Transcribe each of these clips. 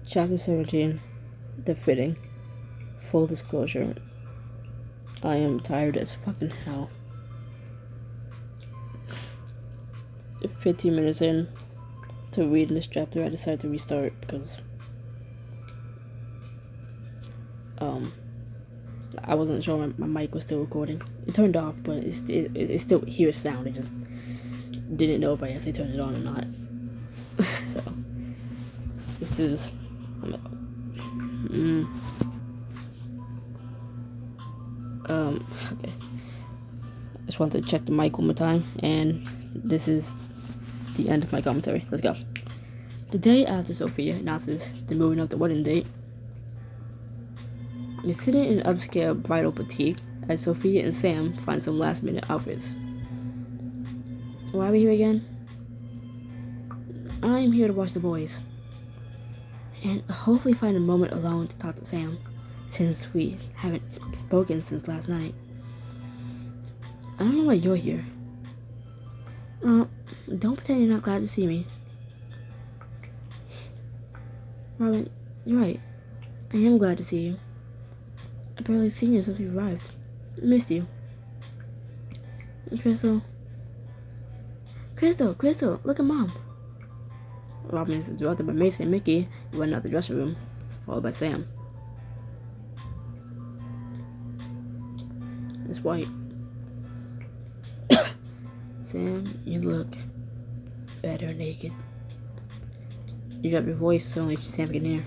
Chapter 17, The Fitting. Full disclosure, I am tired as fucking hell. 15 minutes in to reading this chapter, I decided to restart because I wasn't sure my mic was still recording. It turned off, but it still hears sound. It just didn't know if I actually turned it on or not. So this is okay. I just wanted to check the mic one more time, and this is the end of my commentary. Let's go. The day after Sophia announces the moving of the wedding date, you're sitting in an upscale bridal boutique as Sophia and Sam find some last-minute outfits. Why are we here again? I'm here to watch the boys, and hopefully find a moment alone to talk to Sam, since we haven't spoken since last night. I don't know why you're here. Don't pretend you're not glad to see me. Robin, you're right. I am glad to see you. I've barely seen you since we arrived. I missed you. Crystal, look at Mom. Robin is interrupted by Mason and Mickey, who run out the dressing room, followed by Sam. It's white. Sam, you look better naked. You drop your voice so only Sam can hear.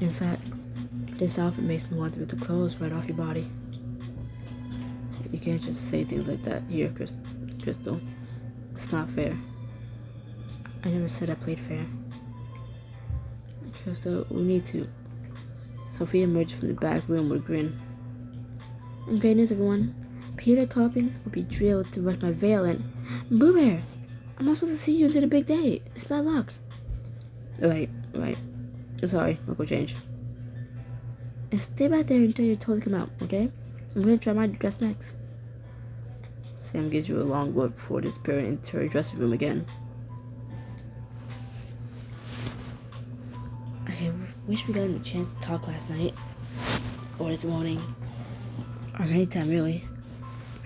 In fact, this outfit makes me want to rip the clothes right off your body. You can't just say things like that here, Crystal. It's not fair. I never said I played fair. Crystal, we need to. Sophia emerged from the back room with a grin. And great news, everyone. Peter Coppin will be drilled to rush my veil and... Boo Bear! I'm not supposed to see you until the big day. It's bad luck. Right. Sorry, I'll go change. And stay back there until you're told to come out, okay? I'm gonna try my dress next. Sam gives you a long look before disappearing into her dressing room again. I wish we got the chance to talk last night. Or this morning. Or anytime, really.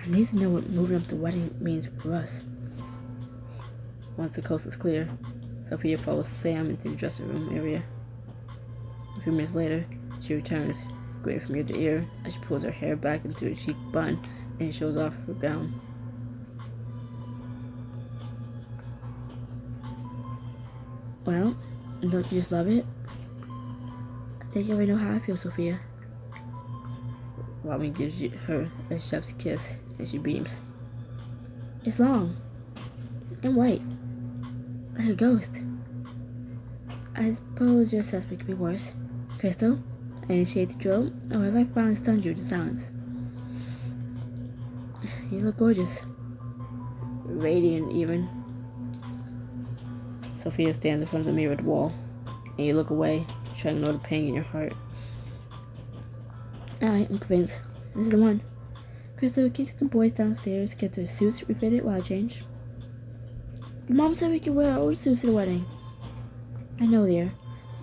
I need to know what moving up the wedding means for us. Once the coast is clear, Sophia follows Sam into the dressing room area. A few minutes later, she returns, gray from ear to ear, as she pulls her hair back into a chic bun and shows off her gown. Well, don't you just love it? I think you already know how I feel, Sophia. Robin gives her a chef's kiss, and she beams. It's long and white, like a ghost. I suppose your assessment could be worse. Crystal, I initiate the drill, or have I finally stunned you to silence? You look gorgeous. Radiant, even. Sophia stands in front of the mirrored wall, and you look away, trying to ignore the pain in your heart. Alright, I'm convinced. This is the one. Crystal, can you take the boys downstairs, get their suits refitted while I change? Mom said we could wear our old suits to the wedding. I know, dear,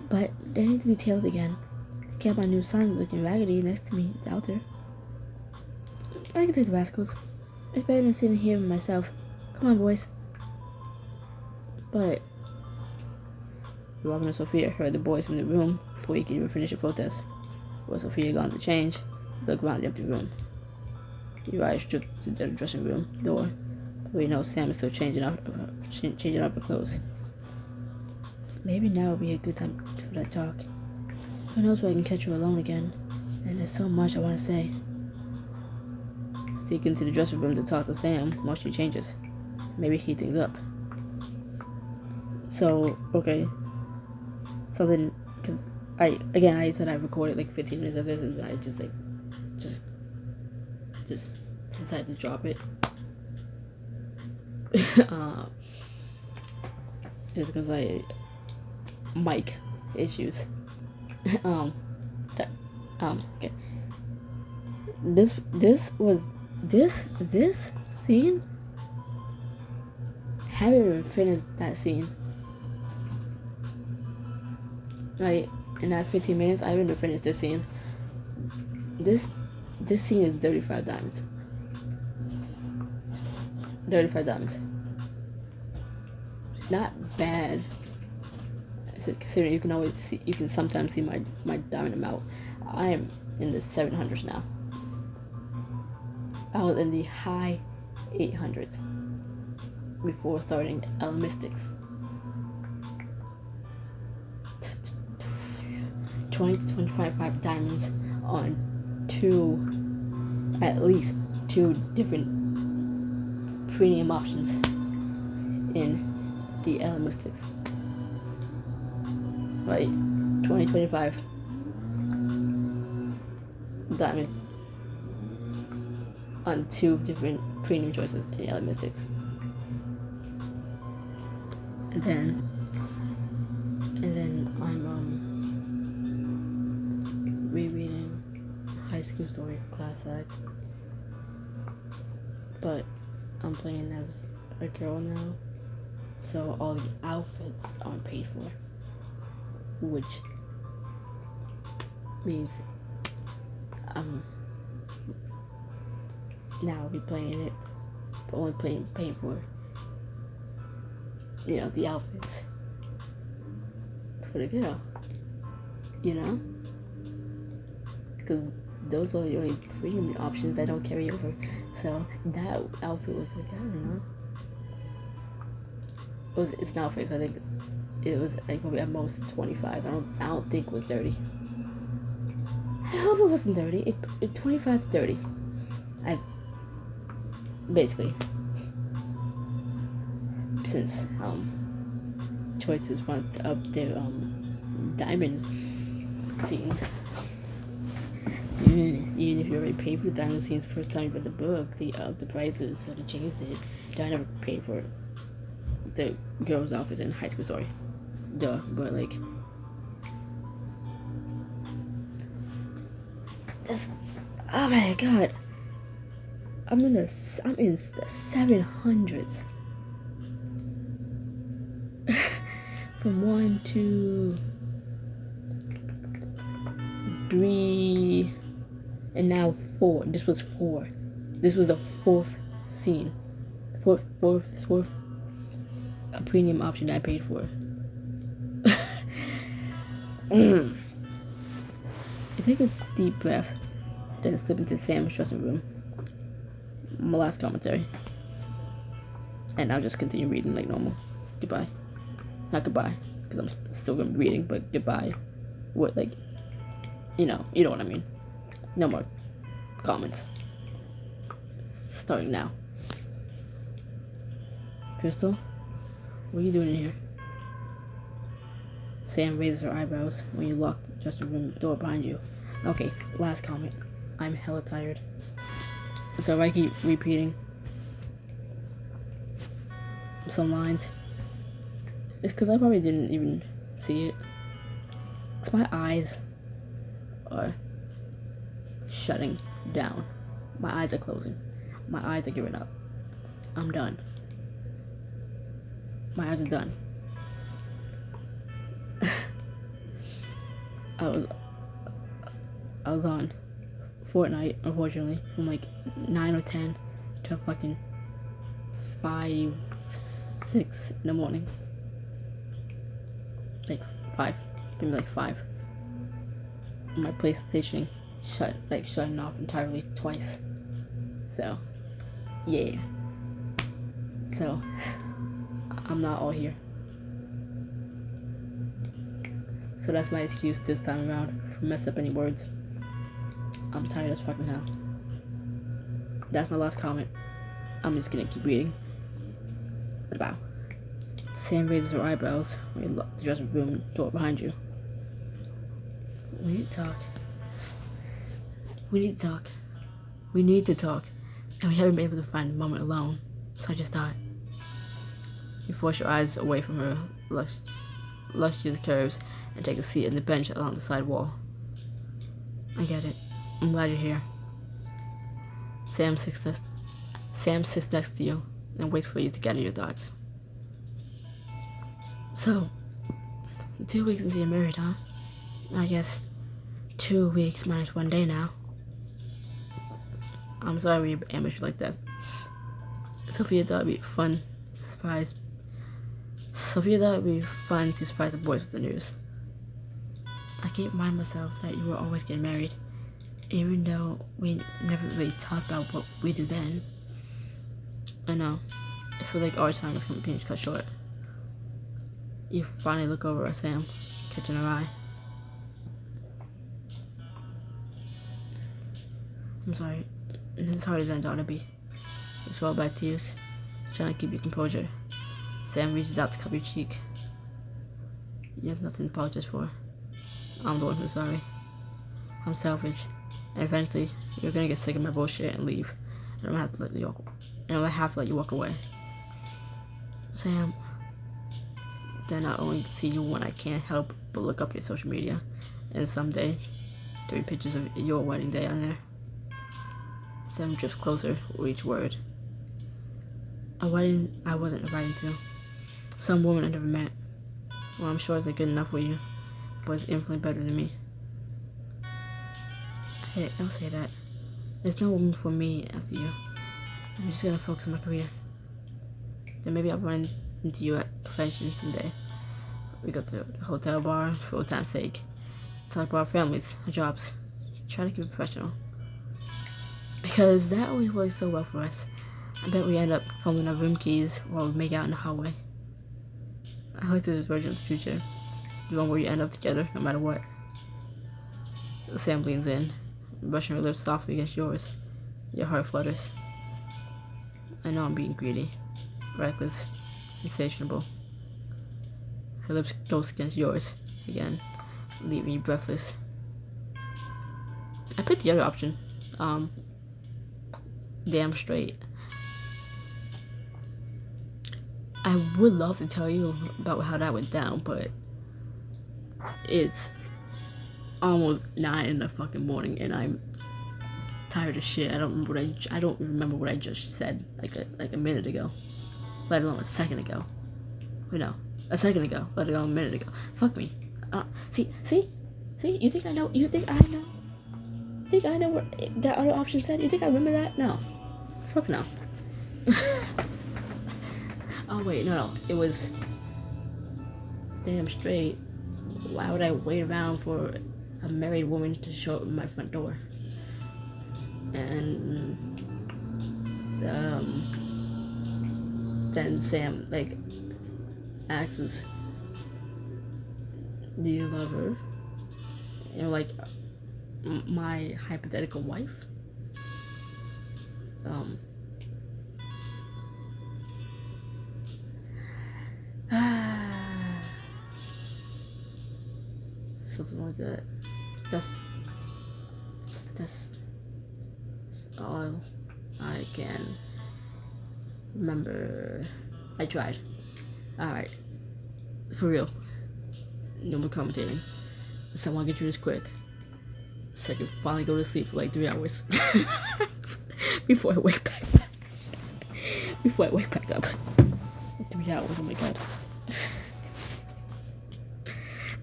but they need to be tailed again. I can't have my new son looking raggedy next to me at the altar. I can take the rascals. It's better than sitting here with myself. Come on, boys. But Robin and Sophia heard the boys from the room before you could even finish your protest. While Sophia gone to change, look around the empty room. Your eyes drift to the dressing room door, where you know Sam is still changing up her clothes. Maybe now would be a good time for that talk. Who knows when I can catch her alone again, and there's so much I want to say. Sneak into the dressing room to talk to Sam while she changes. Maybe heat things up. So, okay. Something, because I said I recorded like 15 minutes of this, and I just decided to drop it. Just because mic issues. Okay. This scene, haven't even finished that scene. right? In that 15 minutes, I even finished this scene. This scene is 35 diamonds. 35 diamonds. Not bad. Considering you can sometimes see my diamond amount. I am in the 700s now. I was in the high 800s before starting Mystics. 20 to 25 diamonds on at least two different premium options in the Mystics. Right, 25 diamonds on two different premium choices in the Mystics. And then I'm rereading High School Story Class Act, but I'm playing as a girl now, so all the outfits aren't paid for, which means now I'll be playing it, but only paying for, the outfits for the girl, because those are the only premium options I don't carry over. So that outfit was like, I don't know, it's an outfit, so I think it was like probably at most 25. I don't think it was 30. I hope it wasn't 30. It 25 to 30. I basically, since choices want to up their diamond scenes. Even if you already paid for the diamond scenes first time you read the book, they upped the prices, so they changed it. I never paid for the girls' outfits in High School Story. Duh, but like, this, oh my god, I'm in the 700s. From 1, 2, 3, and now 4. This was 4. This was the 4th scene. Fourth a premium option that I paid for. I take a deep breath, then slip into Sam's dressing room. My last commentary. And I'll just continue reading like normal. Goodbye. Not goodbye, because I'm still gonna be reading, but goodbye. What, like, you know what I mean. No more comments. Starting now. Crystal, what are you doing in here? Sam raises her eyebrows when you lock the dressing room door behind you. Okay, last comment. I'm hella tired. So if I keep repeating some lines, it's because I probably didn't even see it. Because my eyes are shutting down. My eyes are closing. My eyes are giving up. I'm done. My eyes are done. I was on Fortnite, unfortunately, from like 9 or 10 to fucking 5, 6 in the morning. Like 5, maybe like 5. My PlayStation shutting off entirely twice. So, yeah. So, I'm not all here. So that's my excuse this time around for mess up any words. I'm tired as fucking hell. That's my last comment. I'm just gonna keep reading. Wow. Sam raises her eyebrows when you lock the dressing room door behind you. We need to talk. We need to talk. We need to talk. And we haven't been able to find a moment alone. So I just thought. You force your eyes away from her luscious curves and take a seat on the bench along the side wall. I get it. I'm glad you're here. Sam sits next to you and waits for you to gather your thoughts. So, 2 weeks into your married, huh? I guess 2 weeks minus 1 day now. I'm sorry we ambushed you like that. Sophia thought it'd be fun to surprise the boys with the news. I can't remind myself that you were always getting married, even though we never really talked about what we do then. I know. I feel like our time was being cut short. You finally look over at Sam, catching her eye. I'm sorry. This is harder than I thought it'd be. You swallow back tears, trying to keep your composure. Sam reaches out to cup your cheek. You have nothing to apologize for. I'm the one who's sorry. I'm selfish. And eventually, you're gonna get sick of my bullshit and leave. And I'm gonna have to let you walk away. Sam, then I only see you when I can't help but look up your social media. And someday, there'll be pictures of your wedding day on there. Sam drifts closer with each word. A wedding I wasn't invited to. Some woman I never met. Well, I'm sure isn't good enough for you, but it's infinitely better than me. Hey, don't say that. There's no woman for me after you. I'm just gonna focus on my career. Then maybe I'll run into you at convention someday. We go to the hotel bar for old time's sake. Talk about our families, our jobs. Try to keep it professional. Because that always works so well for us. I bet we end up fumbling our room keys while we make out in the hallway. I like this version of the future. The one where you end up together no matter what. Sam leans in, brushing her lips softly against yours. Your heart flutters. I know I'm being greedy, reckless, insatiable. Her lips close against yours again, leaving you breathless. I picked the other option. Damn straight. I would love to tell you about how that went down, but it's almost 9 in the fucking morning and I'm tired as shit. I don't remember what I just said like a minute ago, let alone a second ago. Wait, no, a second ago, let alone a minute ago. Fuck me. See. You think I know? You think I know? Think I know what that other option said? You think I remember that? No. Fuck no. Oh wait, no. It was damn straight. Why would I wait around for a married woman to show up at my front door? And then Sam asks, "Do you love her?" You know, my hypothetical wife. Something like that. That's all I can remember. I tried. Alright. For real. No more commentating. Someone get through this quick. So I can finally go to sleep for 3 hours. Before I wake back up. 3 hours, oh my god.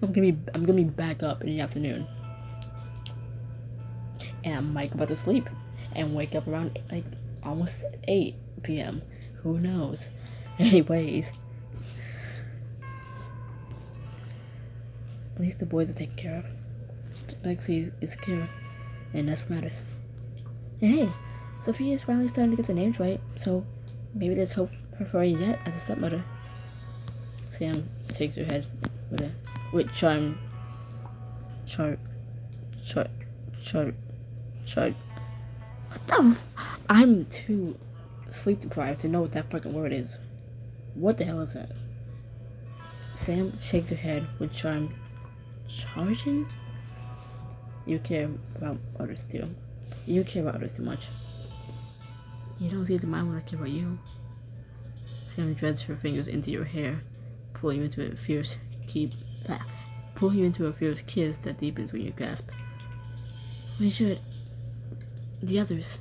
I'm gonna be back up in the afternoon. And I might go back to sleep and wake up around almost 8 p.m. Who knows? Anyways. At least the boys are taken care of. Lexi is secure, and that's what matters. And hey, Sophia is finally starting to get the names right, so maybe there's hope for her yet as a stepmother. Sam shakes her head with charm. What the? I'm too sleep deprived to know what that fucking word is. What the hell is that? Sam shakes her head with charm. Charging? You care about others too. You care about others too much. You don't seem to mind when I care about you. Sam dreads her fingers into your hair, pulling you into a fierce kiss that deepens when you gasp. We should. The others.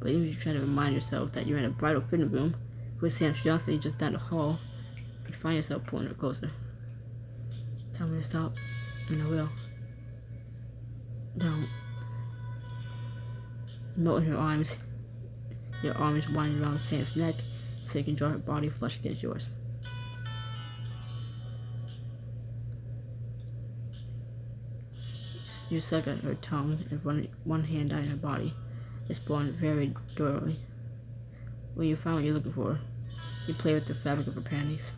But even if you try to remind yourself that you're in a bridal fitting room with Sam's fiancé just down the hall, you find yourself pulling her closer. Tell me to stop. And I will. Don't. Melt in her arms. Your arms winding around Sam's neck so you can draw her body flush against yours. You suck at her tongue and run one hand down her body, exploring very thoroughly. When you find what you're looking for, you play with the fabric of her panties,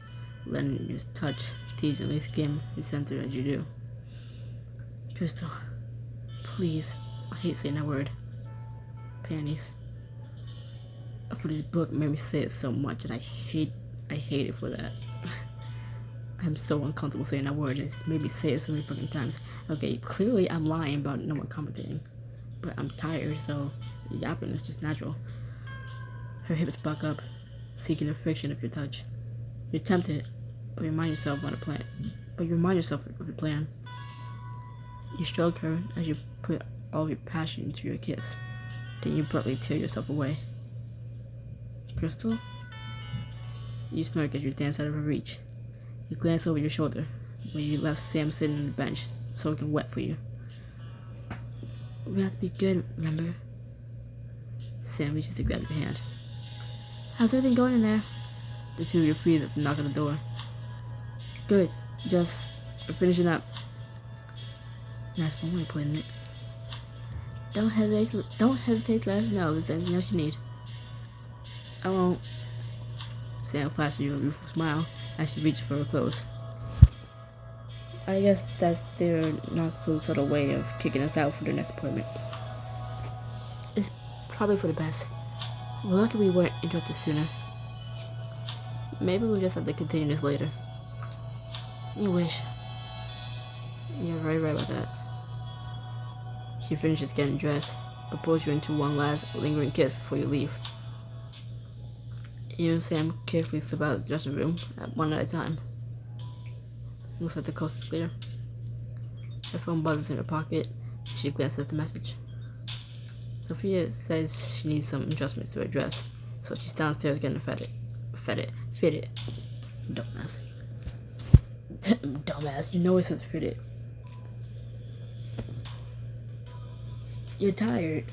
letting your touch teasingly skim her center as you do. Crystal, please, I hate saying that word. Panties. For this book made me say it so much, and I hate it for that. I'm so uncomfortable saying that word, and it's made me say it so many fucking times. Okay, clearly I'm lying about no one commentating, but I'm tired, so yapping is just natural. Her hips buck up, seeking the friction of your touch. You're tempted, but you remind yourself of your plan. You stroke her as you put all of your passion into your kiss. Then you abruptly tear yourself away. Crystal? You smirk as you dance out of her reach. You glance over your shoulder when you left Sam sitting on the bench, soaking wet for you. We have to be good, remember? Sam reaches to grab your hand. How's everything going in there? The two of you freeze at the knock on the door. Good, just we're finishing up. That's one way of putting it. Don't hesitate to let us know if there's anything else you need. I won't. Sam flashes you a rueful smile as she reaches for her clothes. I guess that's their not so subtle way of kicking us out for their next appointment. It's probably for the best. We're lucky we weren't interrupted sooner. Maybe we'll just have to continue this later. You wish. You're very right about that. She finishes getting dressed, but pulls you into one last lingering kiss before you leave. You and Sam carefully slip out of the dressing room one at a time. Looks like the coast is clear. Her phone buzzes in her pocket, and she glances at the message. Sophia says she needs some adjustments to her dress, so she's downstairs getting fitted. Dumbass. Dumbass, you know it says fitted. You're tired.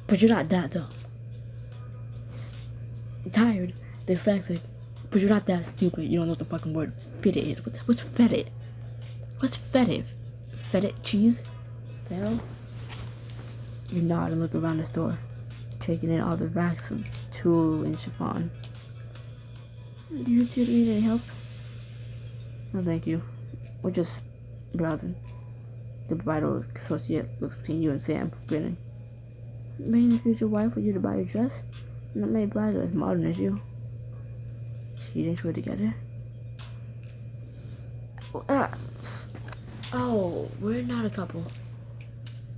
But you're not that dumb. Tired, dyslexic, but you're not that stupid. You don't know what the fucking word fitted is. What's fetid? What's fetid? Fetid cheese? The hell? You nod and look around the store, taking in all the racks of tulle and chiffon. Do you two need any help? No, thank you. We're just browsing. The bridal associate looks between you and Sam, grinning. Bringing the future wife for you to buy your dress? Not many brides are as modern as you. She thinks we're together. Oh, we're not a couple.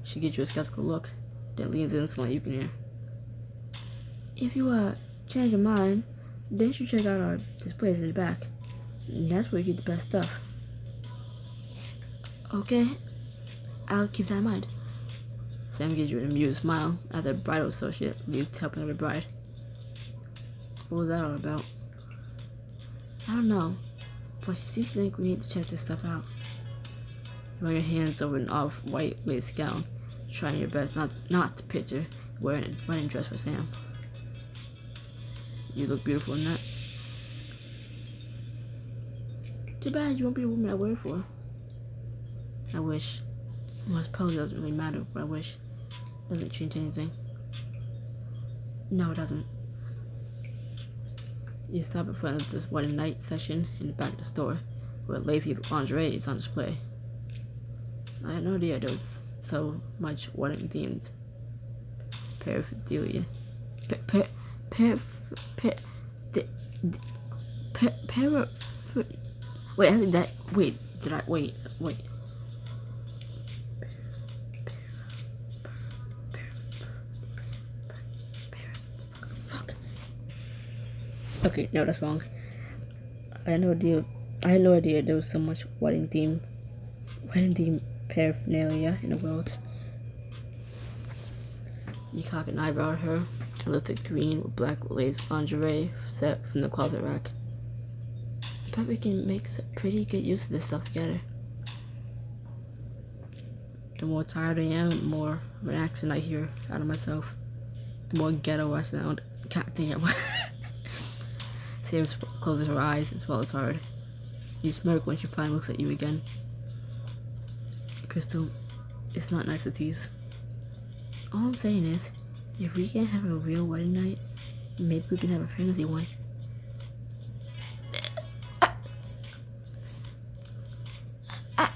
She gives you a skeptical look, then leans in so you can hear. If you change your mind, then you should check out our displays in the back. And that's where you get the best stuff. Okay, I'll keep that in mind. Sam gives you an amused smile as the bridal associate leaves helping her bride. What was that all about? I don't know, but she seems to think we need to check this stuff out. You run your hands over an off-white lace gown, trying your best not to picture wearing a wedding dress for Sam. You look beautiful in that. Too bad you won't be the woman I wear it for. I wish. Well, I suppose it doesn't really matter, but I wish. Doesn't change anything. No, it doesn't. You stop in front of this wedding night section in the back of the store, where lacy lingerie is on display. I had no idea there was so much wedding-themed paraphernalia. Wait, I think that. Wait. Fuck. Okay, no, that's wrong. I had no idea there was so much wedding theme paraphernalia in the world. You cock an eyebrow at her and lift a green with black lace lingerie set from the closet rack. bet we can make pretty good use of this stuff together. The more tired I am, the more of an accent I hear out of myself. The more ghetto I sound. God damn. Sam closes her eyes and swallows hard. You smirk when she finally looks at you again. Crystal, it's not nice to tease. All I'm saying is, if we can't have a real wedding night, maybe we can have a fantasy one. Oh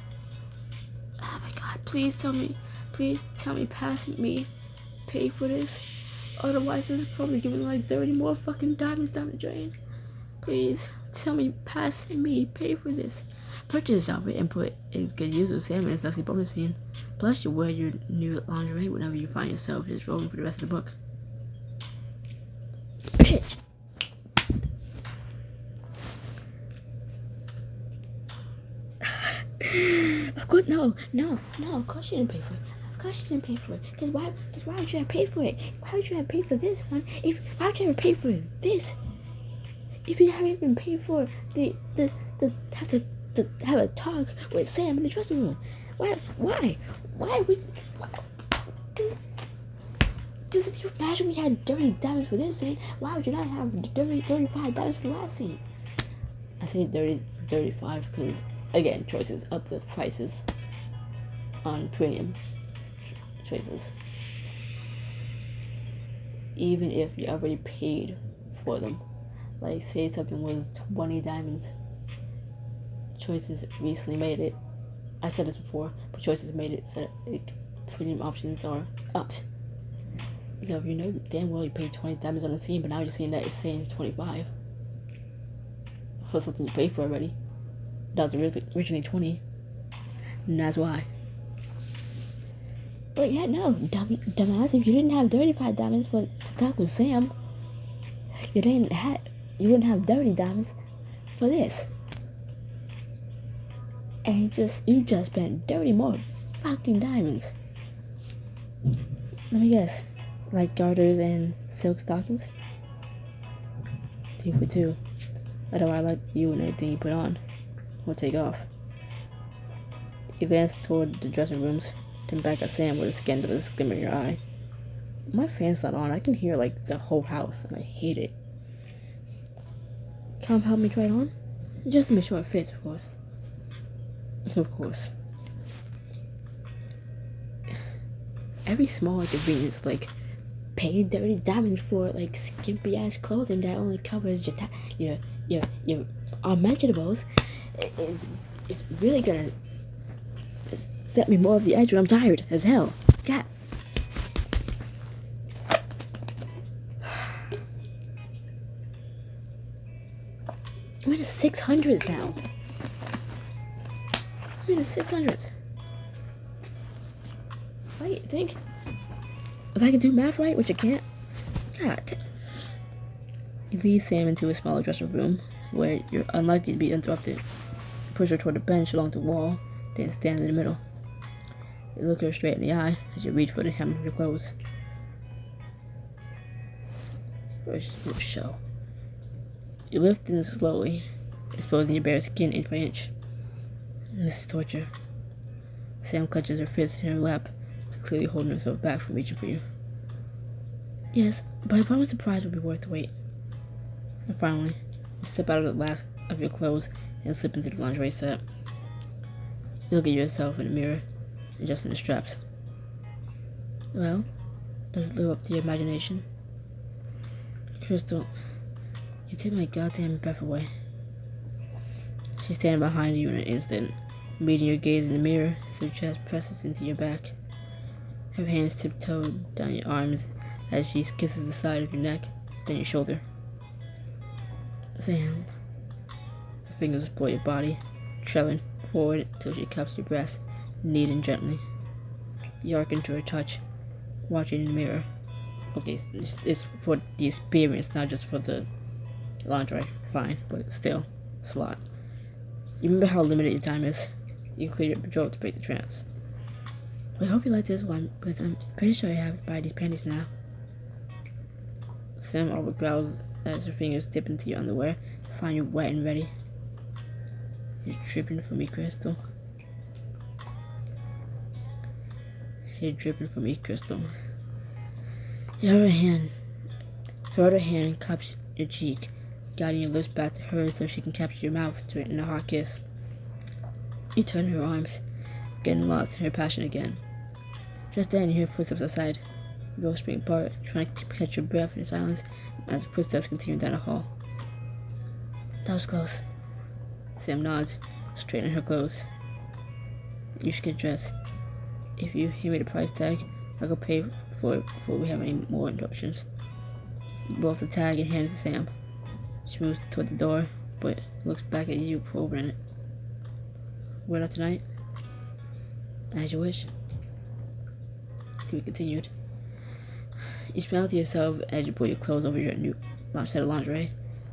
my god, please tell me, past me, pay for this. Otherwise, this is probably giving like 30 more fucking diamonds down the drain. Please, tell me, past me, pay for this. Purchase this outfit and put a good use of Sam in a sexy bonus scene. Plus, you wear your new lingerie whenever you find yourself just rolling for the rest of the book. Bitch! Of course, no, of course you didn't pay for it. Of course you didn't pay for it. Because why would you have paid for it? Why would you have paid for this one? Why would you ever pay for this? If you haven't even paid for the have a talk with Sam in the dressing room. Why would... Because if you imagine we had dirty diamonds for this scene, why would you not have dirty 35 diamonds for the last scene? I say dirty 35 because, again, choices up the prices on premium choices. Even if you already paid for them. Like, say something was 20 diamonds. Choices recently made it. I said this before, but Choices made it so like, premium options are upped. So if you know damn well you paid 20 diamonds on the scene, but now you're seeing that it's saying 25 for something you paid for already. That was originally 20, and that's why. But yeah, no, dumbass, if you didn't have 35 diamonds to talk with Sam, you wouldn't have 30 diamonds for this. And you just spent 30 more fucking diamonds. Let me guess. Like garters and silk stockings? 2 for 2. Although I like you and everything you put on. Or take off. You glance toward the dressing rooms, then back at Sam with a scandalous glimmer in your eye. My fan's not on. I can hear like the whole house and I hate it. Come help me try it on? Just to make sure it fits, of course. Of course. Every small inconvenience, like paying dirty diamonds for like skimpy ass clothing that only covers your unmentionables, is really gonna set me more off the edge when I'm tired as hell. God. I'm in the 600s now. I'm in the 600s. I think if I can do math right, which I can't. God. You lead Sam into a smaller dressing room where you're unlikely to be interrupted. Push her toward the bench along the wall, then stand in the middle. You look her straight in the eye as you reach for the hem of your clothes. First, little show. You lift in slowly, exposing your bare skin inch by inch. This is torture. Sam clutches her fist in her lap, clearly holding herself back from reaching for you. Yes, but I promise the prize will be worth the wait. And finally, you step out of the last of your clothes and slip into the lingerie set. You look at yourself in the mirror, adjusting the straps. Well, does it live up to your imagination? Crystal, you take my goddamn breath away. She's standing behind you in an instant, meeting your gaze in the mirror as her chest presses into your back. Her hands tiptoe down your arms as she kisses the side of your neck, then your shoulder. Sam. Her fingers explore your body, traveling forward till she cups your breast, kneading gently. You arc into her touch, watching in the mirror. Okay, it's for the experience, not just for the lingerie. Fine, but still, it's a lot. You remember how limited your time is. You clear your patrol to break the trance. Well, I hope you like this one, because I'm pretty sure I have to buy these panties now. Sam over growls as her fingers dip into your underwear to find you wet and ready. You're dripping for me, Crystal. You're dripping for me, Crystal. Her other hand cups your cheek, guiding your lips back to hers so she can capture your mouth to it in a hot kiss. You turn her arms, getting lost in her passion again. Just then, you hear footsteps outside. You both spring apart, trying to catch your breath in silence as the footsteps continue down the hall. That was close. Sam nods, straightening her clothes. You should get dressed. If you hand me the price tag, I'll go pay for it before we have any more interruptions. Both the tag and hand it to Sam. She moves toward the door, but looks back at you before opening it. We're not tonight? As you wish. To be continued. You smile to yourself as you pull your clothes over your new set of lingerie,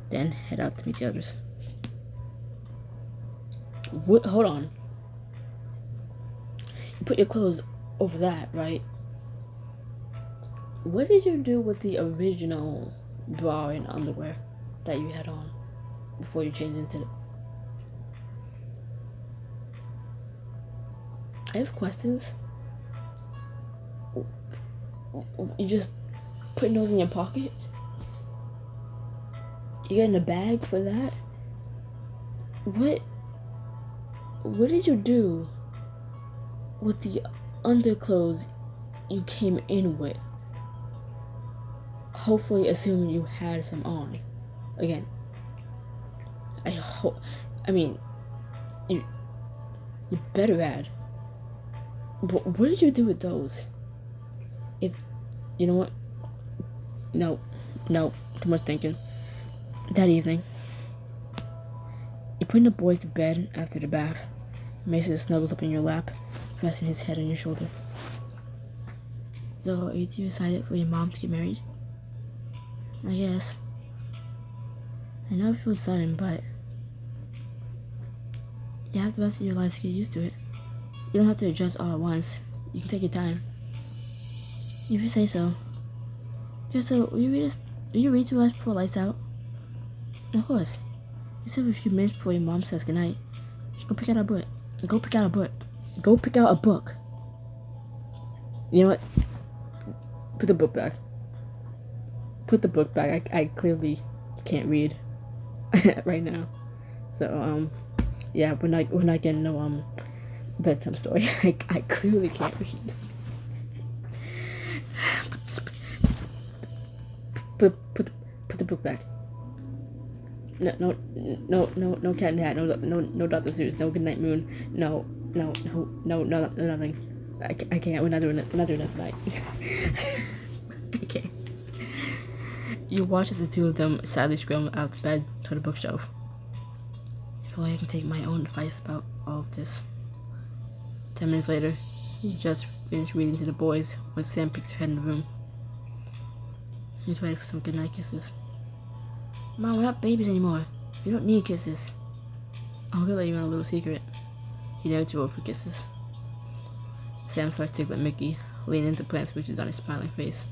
then head out to meet the others. What? Hold on. You put your clothes over that, right? What did you do with the original bra and underwear that you had on before you changed into it? I have questions. You just putting those in your pocket? You getting a bag for that? What did you do with the underclothes you came in with? Hopefully, assuming you had some on. Again, you better add. But what did you do with those? If, you know what? No, too much thinking. That evening, you're putting the boys to bed after the bath. Mason snuggles up in your lap, resting his head on your shoulder. So, are you two excited for your mom to get married? I guess. I know it feels sudden, but you have the rest of your life to get used to it. You don't have to adjust all at once. You can take your time. If you say so. Just so, will you read to us before lights out? Of course. You said a few minutes before your mom says goodnight. Go pick out a book. Go pick out a book. You know what? Put the book back. I clearly can't read right now. So yeah, we're not getting no bedtime story. I clearly can't read. Put the book back. No cat in the hat. No Dr. Seuss. No Goodnight Moon. No, nothing. I can't. We're not doing that tonight. I can't. You watch as the two of them sadly scramble out of the bed toward the bookshelf. If only I can take my own advice about all of this. 10 minutes later, you just finished reading to the boys when Sam peeks her head in the room. He's ready for some goodnight kisses. Mom, we're not babies anymore. We don't need kisses. I'm gonna let you in a little secret. He never too old for kisses. Sam starts tickling Mickey, leaning into plant smooches on his smiling face.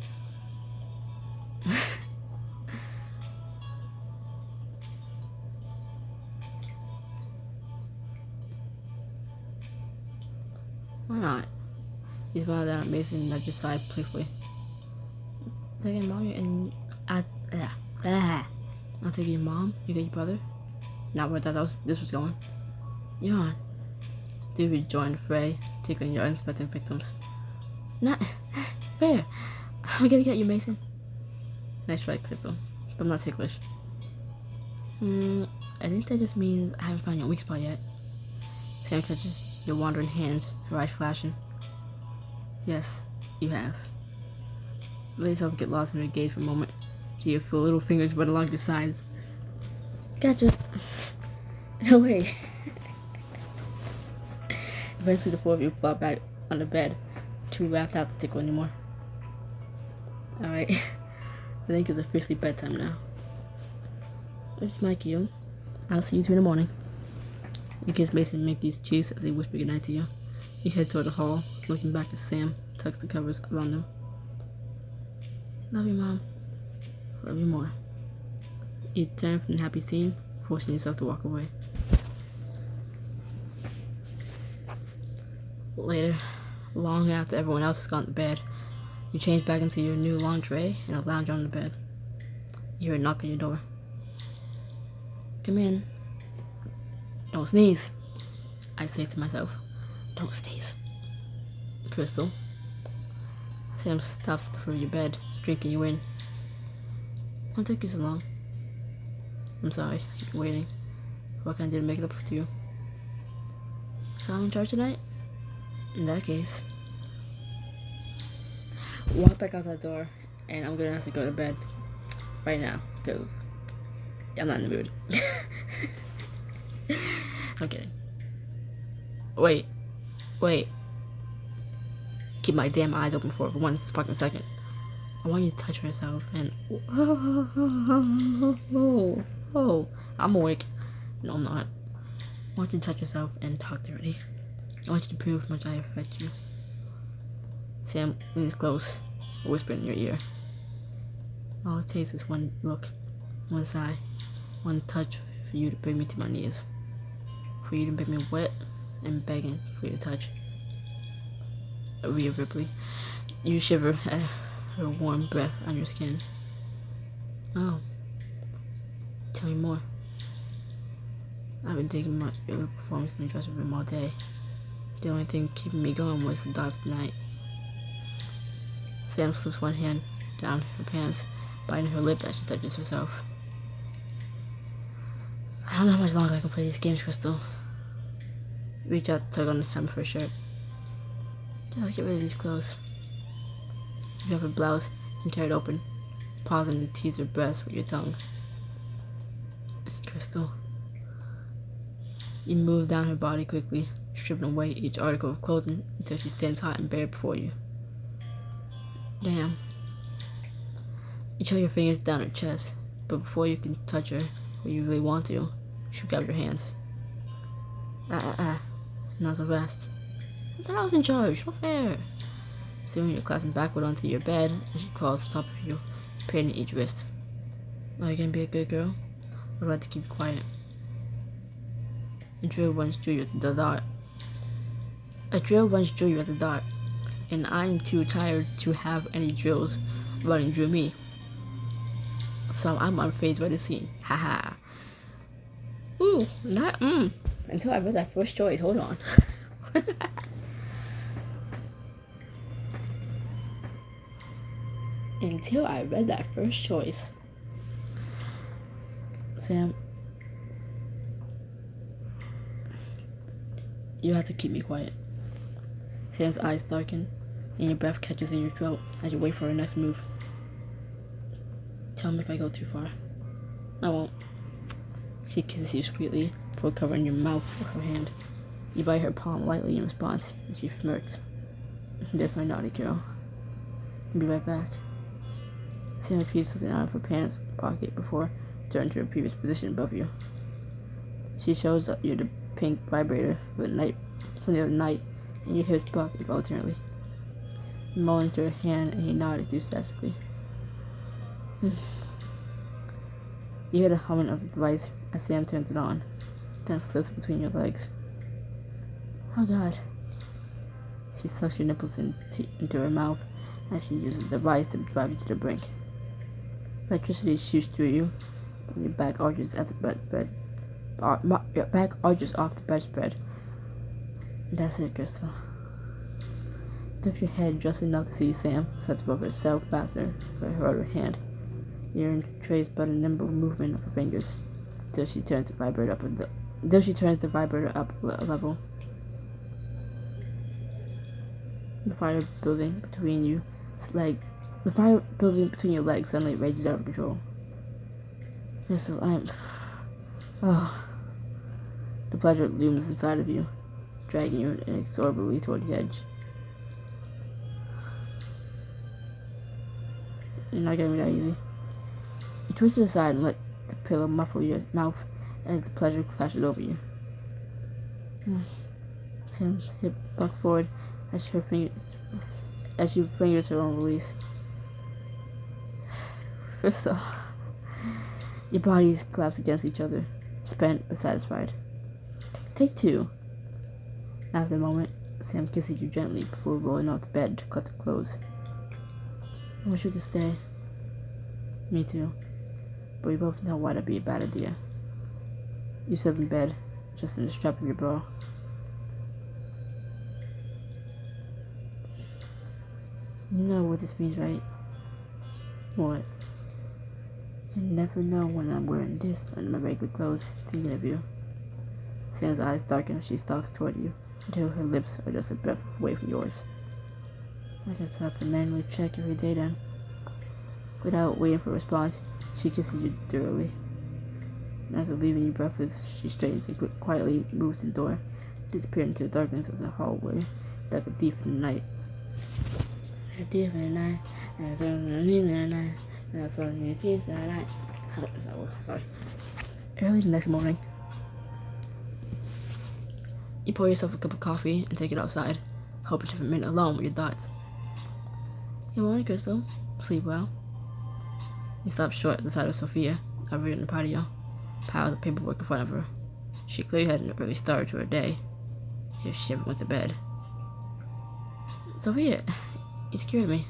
Why not? He smiled down at Mason and nudged his side playfully. Second, Mom, and I'll take your mom, you get your brother. Not where I thought this was going. You're on. Do rejoin the fray, tickling your unsuspecting victims. Not fair. I'm gonna get you, Mason. Nice try, Crystal. But I'm not ticklish. I think that just means I haven't found your weak spot yet. Sam catches your wandering hands, her eyes flashing. Yes, you have. Let yourself get lost in her gaze for a moment. So you feel little fingers run along your sides. Gotcha. No way. Eventually the four of you flop back on the bed, too wrapped out to tickle anymore. Alright. I think it's officially bedtime now. It's Mikey. I'll see you two in the morning. You kiss Mason and Mickey's cheeks as they whisper goodnight to you. You head toward the hall, looking back as Sam tucks the covers around them. Love you, Mom. Love you more. You turn from the happy scene, forcing yourself to walk away. Later, long after everyone else has gone to bed, you change back into your new lingerie and lounge on the bed. You hear a knock on your door. Come in. Don't sneeze. I say to myself, don't sneeze. Crystal. Sam stops at the foot of your bed, drinking you in. Won't take you so long. I'm sorry, I keep waiting. What can I do to make it up for you? So I'm in charge tonight? In that case, walk back out that door, and I'm gonna have to go to bed right now, because I'm not in the mood. I'm kidding. Wait. Keep my damn eyes open for 1 fucking second. I want you to touch yourself and... Oh, I'm awake. No, I'm not. I want you to touch yourself and talk dirty. I want you to prove how much I affect you. Sam leans close, whispering in your ear. All it takes is one look, one sigh, one touch for you to bring me to my knees. For you to make me wet and begging for you to touch. Rhea Ripley, you shiver at her warm breath on your skin. Oh, tell me more. I've been thinking about your little performance in the dressing room all day. The only thing keeping me going was the dark night. Sam slips one hand down her pants, biting her lip as she touches herself. I don't know how much longer I can play these games, Crystal. Reach out, tug on the hem of her shirt. Just get rid of these clothes. You have her blouse and tear it open, pausing to tease her breast with your tongue. Crystal. You move down her body quickly, stripping away each article of clothing until she stands hot and bare before you. Damn. You trail your fingers down her chest, but before you can touch her where you really want to, she grabs your hands. Not so fast. I thought I was in charge, not fair. Soon you're clasping backward onto your bed and she crawls on top of you, patting each wrist. Are you gonna be a good girl? Or do I have to keep you quiet? A drill runs through you at the dart. And I'm too tired to have any drills running through me. So I'm unfazed by the scene. Haha. Ooh, not until I read that first choice. Hold on. Until I read that first choice. Sam, you have to keep me quiet. Sam's eyes darken, and your breath catches in your throat as you wait for her next move. Tell me if I go too far. I won't. She kisses you sweetly before covering your mouth with her hand. You bite her palm lightly in response, and she smirks. That's my naughty girl. I'll be right back. Sam retrieves something out of her pants pocket before turning to her previous position above you. She shows you the pink vibrator from the other night, and your hips buck involuntarily. You mull into her hand and you nod enthusiastically. You hear the humming of the device as Sam turns it on, then slips between your legs. Oh God. She sucks your nipples into her mouth as she uses the device to drive you to the brink. Electricity shoots through you, and your back arches at the bedspread. Your back arches off the bedspread. That's it, Crystal. Lift your head just enough to see Sam sets above herself faster with her other hand. Your trace but a nimble movement of her fingers until she turns the vibrator up a level. The fire building between your legs suddenly rages out of control. Crystal, the pleasure looms inside of you, dragging you inexorably toward the edge. You're not getting me that easy. You twist it aside and let the pillow muffle your mouth as the pleasure clashes over you. Sam's hip buck forward as she fingers her own release. Crystal. Your bodies collapse against each other, spent but satisfied. Take two. After a moment, Sam kisses you gently before rolling off the bed to collect the clothes. I wish you could stay. Me too. But we both know why that'd be a bad idea. You sit up in bed, just in the strap of your bra. You know what this means, right? What? You never know when I'm wearing this under my regular clothes, thinking of you. Sam's eyes darken as she stalks toward you, until her lips are just a breath away from yours. I just have to manually check every day then. Without waiting for a response, she kisses you thoroughly. After leaving you breathless, she straightens and quietly moves to the door, disappearing into the darkness of the hallway like a thief in the night. A thief in the night, and a thief in the night, and a fucking piece of the night. Sorry. Early the next morning, you pour yourself a cup of coffee and take it outside, hoping to remain alone with your thoughts. Good morning, Crystal. Sleep well. You stop short at the sight of Sophia, over in the patio, piles of paperwork in front of her. She clearly had an early start to her day, if she ever went to bed. Sophia, you scared me.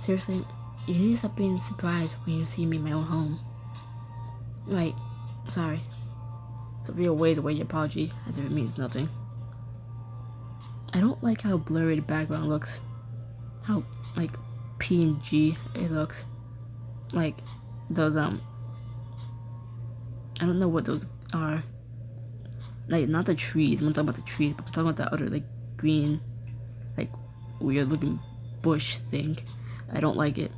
Seriously, you need to stop being surprised when you see me in my own home. Right, sorry. Sophia waves away your apology as if it means nothing. I don't like how blurry the background looks. How, PNG it looks. Like, those, I don't know what those are. Like, not the trees, I'm not talking about the trees, but I'm talking about that other, green, weird looking bush thing. I don't like it.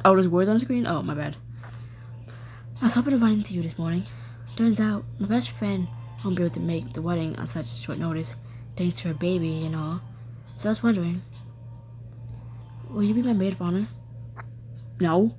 Oh, there's words on the screen? Oh, my bad. I was hoping to run into you this morning. Turns out, my best friend won't be able to make the wedding on such short notice, thanks to her baby and all. So I was wondering, will you be my maid of honor? No.